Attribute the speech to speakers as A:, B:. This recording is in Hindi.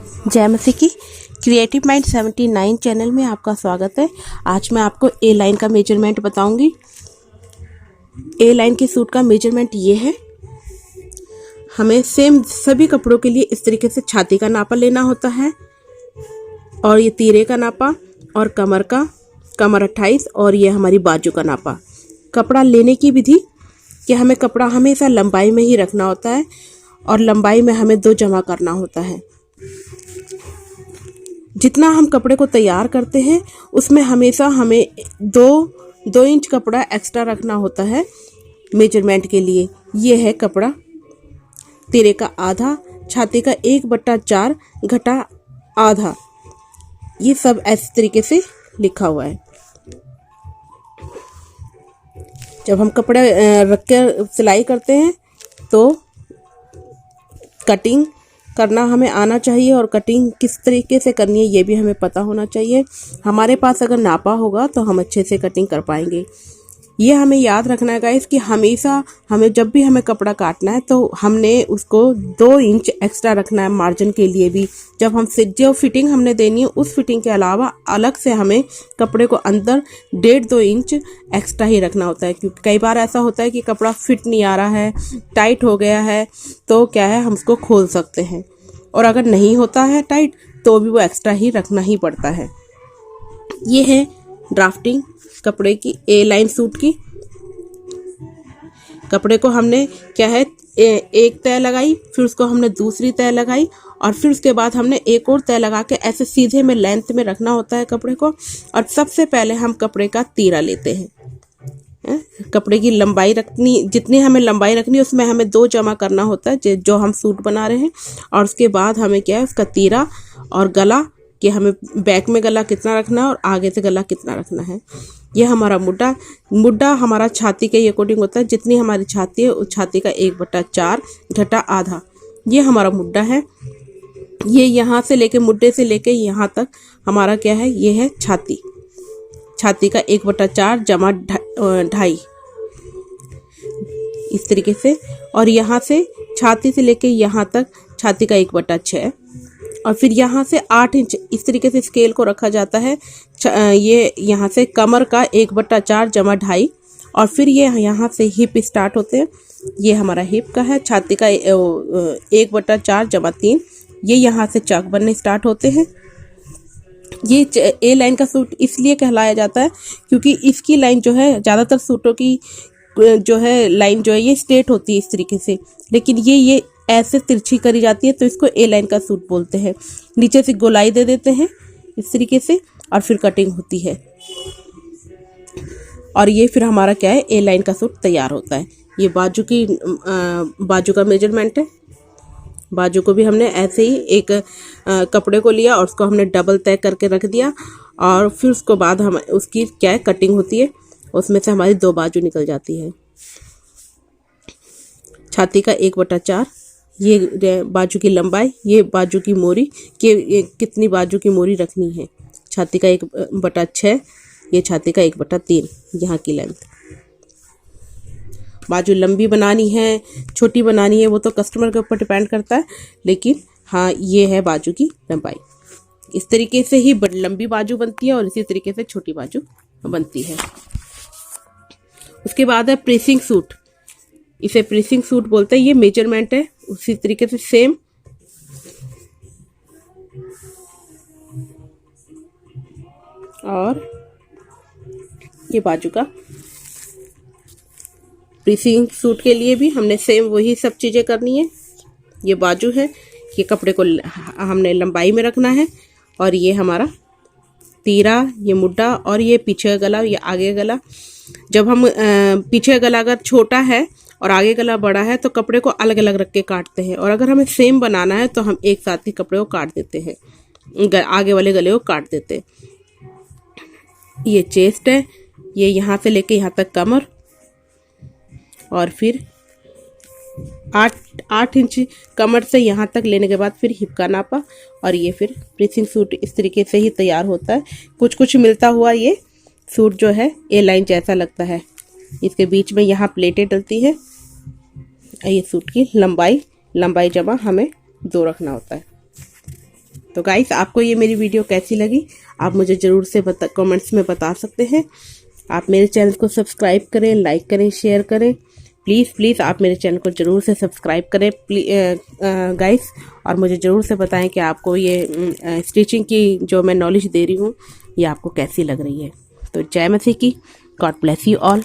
A: जय मसीह की। क्रिएटिव माइंड 79 चैनल में आपका स्वागत है। आज मैं आपको ए लाइन का मेजरमेंट बताऊंगी। ए लाइन के सूट का मेजरमेंट ये है। हमें सेम सभी कपड़ों के लिए इस तरीके से छाती का नापा लेना होता है और ये तीरे का नापा और कमर 28 और ये हमारी बाजू का नापा। कपड़ा लेने की विधि कि हमें कपड़ा हमेशा लंबाई में ही रखना होता है और लंबाई में हमें 2 जमा करना होता है। जितना हम कपड़े को तैयार करते हैं उसमें हमेशा हमें 2 इंच कपड़ा एक्स्ट्रा रखना होता है मेजरमेंट के लिए। ये है कपड़ा तीरे का आधा, छाती का 1/4 घटा आधा। ये सब इस तरीके से लिखा हुआ है। जब हम कपड़े रख कर सिलाई करते हैं तो कटिंग करना हमें आना चाहिए और कटिंग किस तरीके से करनी है ये भी हमें पता होना चाहिए। हमारे पास अगर नापा होगा तो हम अच्छे से कटिंग कर पाएंगे। ये हमें याद रखना है गाइस कि हमेशा हमें जब भी हमें कपड़ा काटना है तो हमने उसको 2 इंच एक्स्ट्रा रखना है मार्जिन के लिए भी। जब हम जो फिटिंग हमने देनी है उस फिटिंग के अलावा अलग से हमें कपड़े को अंदर 1.5-2 इंच एक्स्ट्रा ही रखना होता है, क्योंकि कई बार ऐसा होता है कि कपड़ा फिट नहीं आ रहा है, टाइट हो गया है, तो क्या है हम उसको खोल सकते हैं। और अगर नहीं होता है टाइट तो भी वो एक्स्ट्रा ही रखना ही पड़ता है। ये है ड्राफ्टिंग कपड़े की, ए लाइन सूट की। कपड़े को हमने क्या है एक तय लगाई, फिर उसको हमने दूसरी तय लगाई और फिर उसके बाद हमने एक और तय लगा के ऐसे सीधे में लेंथ में रखना होता है कपड़े को। और सबसे पहले हम कपड़े का तीरा लेते हैं। कपड़े की लंबाई रखनी, जितनी हमें लंबाई रखनी उसमें हमें 2 जमा करना होता है जो हम सूट बना रहे हैं। और उसके बाद हमें क्या है उसका तीरा और गला, कि हमें बैक में गला कितना रखना है और आगे से गला कितना रखना है। ये हमारा मुड्डा हमारा छाती के अकॉर्डिंग होता है। जितनी हमारी छाती है उस छाती का 1/4 घटा आधा। ये हमारा मुड्डा है। ये यहाँ से लेके मुड्डे से लेके यहाँ तक हमारा क्या है, ये है छाती का 1/4 जमा 2.5 इस तरीके से। और यहाँ से छाती से लेके यहाँ तक छाती का 1/6 और फिर यहाँ से 8 इंच इस तरीके से स्केल को रखा जाता है। ये यहाँ से कमर का 1/4 जमा 2.5 और फिर ये यहाँ से हिप स्टार्ट होते हैं। ये हमारा हिप का है, छाती का 1/4 जमा 3। ये यहाँ से चाक बनने स्टार्ट होते हैं। ये ए लाइन का सूट इसलिए कहलाया जाता है क्योंकि इसकी लाइन जो है, ज़्यादातर सूटों की जो है लाइन जो है ये स्ट्रेट होती है इस तरीके से, लेकिन ये ऐसे तिरछी करी जाती है तो इसको ए लाइन का सूट बोलते हैं। नीचे से गोलाई दे देते हैं इस तरीके से और फिर कटिंग होती है और ये फिर हमारा क्या है, ए लाइन का सूट तैयार होता है। ये बाजू का मेजरमेंट है। बाजू को भी हमने ऐसे ही एक कपड़े को लिया और उसको हमने डबल तय करके रख दिया और फिर उसको बाद हम उसकी क्या है कटिंग होती है, उसमें से हमारी 2 बाजू निकल जाती है। छाती का 1/4, ये बाजू की लंबाई, ये बाजू की मोरी कि कितनी बाजू की मोरी रखनी है। छाती का 1/6, ये छाती का 1/3 यहाँ की लेंथ। बाजू लंबी बनानी है छोटी बनानी है वो तो कस्टमर के ऊपर डिपेंड करता है, लेकिन हाँ ये है बाजू की लंबाई। इस तरीके से ही लंबी बाजू बनती है और इसी तरीके से छोटी बाजू बनती है। उसके बाद है प्रेसिंग सूट। इसे प्रेसिंग सूट बोलते हैं। ये मेजरमेंट है उसी तरीके से सेम। और ये बाजू का प्रेसिंग सूट के लिए भी हमने सेम वही सब चीज़ें करनी है। ये बाजू है, ये कपड़े को हमने लंबाई में रखना है और ये हमारा तीरा, ये मुड्डा और ये पीछे गला, ये आगे गला। जब हम पीछे गला अगर छोटा है और आगे गला बड़ा है तो कपड़े को अलग अलग रख के काटते हैं, और अगर हमें सेम बनाना है तो हम एक साथ ही कपड़े को काट देते हैं, आगे वाले गले को काट देते हैं। ये चेस्ट है, ये यहाँ से लेके यहाँ तक कमर और फिर 8 इंच कमर से यहाँ तक लेने के बाद फिर हिप का नापा। और ये फिर प्रेसिंग सूट इस तरीके से ही तैयार होता है। कुछ मिलता हुआ ये सूट जो है ए लाइन जैसा लगता है। इसके बीच में यहाँ प्लेटें डलती है। ये सूट की लंबाई जमा हमें 2 रखना होता है। तो गाइस, आपको ये मेरी वीडियो कैसी लगी आप मुझे ज़रूर से कमेंट्स में बता सकते हैं। आप मेरे चैनल को सब्सक्राइब करें, लाइक करें, शेयर करें। प्लीज़ आप मेरे चैनल को ज़रूर से सब्सक्राइब करें गाइस, और मुझे ज़रूर से बताएं कि आपको ये स्टिचिंग की जो मैं नॉलेज दे रही हूँ ये आपको कैसी लग रही है। तो जय मसीह की, गॉड ब्लेस यू ऑल।